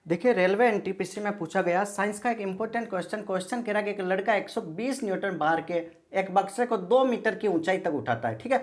देखिए railway NTPC में पूछा गया साइंस का एक इंपॉर्टेंट क्वेश्चन कह रहा है कि एक लड़का 120 न्यूटन भार के एक बक्से को 2 मीटर की ऊंचाई तक उठाता है। ठीक है,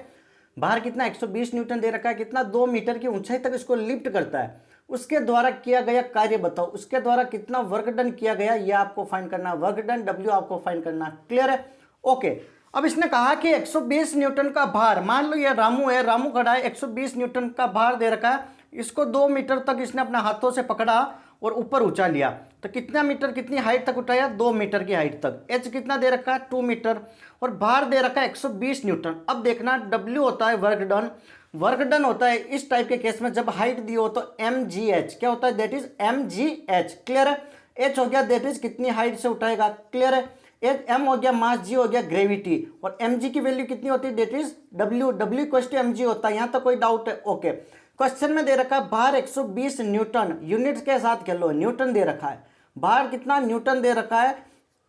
भार कितना 120 न्यूटन दे रखा है, कितना 2 मीटर की ऊंचाई तक इसको लिफ्ट करता है। उसके द्वारा किया गया कार्य बताओ, उसके द्वारा कितना वर्क डन किया गया ये आपको फाइंड करना है। वर्क डन डब्ल्यू आपको फाइंड करना है। क्लियर है? ओके। अब इसने कहा कि 120 न्यूटन का भार, मान लो ये रामू है, रामू खड़ा है, 120 न्यूटन का भार दे रखा है, इसको 2 मीटर तक इसने अपने हाथों से पकड़ा और ऊपर उछाल लिया। तो कितना मीटर, कितनी हाइट तक उठाया? 2 मीटर की हाइट तक। एच कितना दे रखा है? 2 मीटर। और भार दे रखा है 120 न्यूटन। अब देखना डब्ल्यू होता है वर्क डन। वर्क डन होता है इस टाइप के केस में जब हाइट दी हो तो एम जी एच क्या होता है? That is M G H. Clear है? एच हो गया दैट इज कितनी हाइट से उठाएगा। क्लियर है? एच एम हो गया मास, जी हो गया ग्रेविटी, और एम जी की वैल्यू कितनी होती है? That is W. W equal to M G होता है। यहां तक कोई डाउट है? ओके। क्वेश्चन में दे रखा है भार 120 न्यूटन, यूनिट के साथ खेलो, न्यूटन दे रखा है। भार कितना? न्यूटन दे रखा है।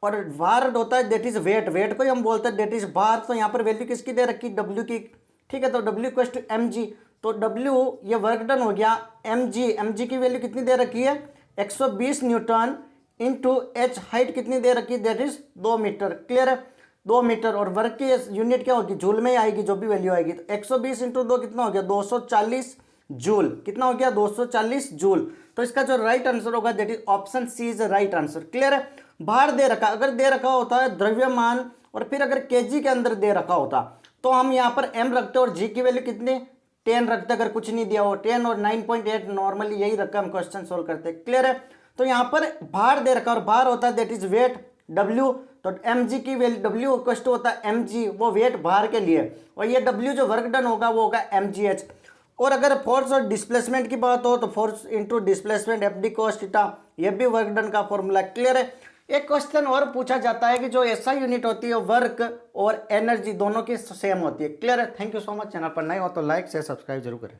और भार होता है दैट इज वेट, वेट को ही हम बोलते हैं दैट इज भार। तो यहाँ पर वैल्यू किसकी दे रखी? डब्ल्यू की। ठीक है, तो W equal to M G. तो डब्ल्यू ये वर्क डन हो गया। एम जी, एम जी की वैल्यू कितनी दे रखी है? 120 न्यूटन इंटू एच, हाइट कितनी दे रखी है? That is 2 metre. क्लियर है? 2 मीटर। और वर्क की यूनिट क्या होगी? जूल में ही आएगी जो भी वैल्यू आएगी। तो 120 इंटू 2 कितना हो गया? 240 जूल। कितना हो गया? 240 जूल। तो इसका जो राइट आंसर होगा that is option C is right answer. Clear है? भार दे रखा, अगर दे रखा होता है द्रव्यमान और फिर अगर केजी के अंदर दे रखा होता तो हम यहाँ पर एम रखते और जी की वैल्यू कितनी? 10 रखते। अगर कुछ नहीं दिया हो 10 और 9.8 नॉर्मली यही रखकर हम क्वेश्चन सोल्व करते हैं। क्लियर है? तो यहाँ पर भार दे रखा और भार होता है दैट इज वेट डब्ल्यू। तो एम जी की वैल्यू डब्ल्यू इक्वल टू होता है एम जी, वो वेट भार के लिए, और ये डब्ल्यू जो वर्क डन होगा वो होगा एम जी एच। और अगर फोर्स और डिस्प्लेसमेंट की बात हो तो force into displacement F d cos theta, ये भी वर्क डन का फॉर्मूला। क्लियर है? एक क्वेश्चन और पूछा जाता है कि जो ऐसा यूनिट होती है वर्क और एनर्जी दोनों की सेम होती है। क्लियर है? Thank you so much. Channel पर नए हो तो लाइक शेयर सब्सक्राइब जरूर करें।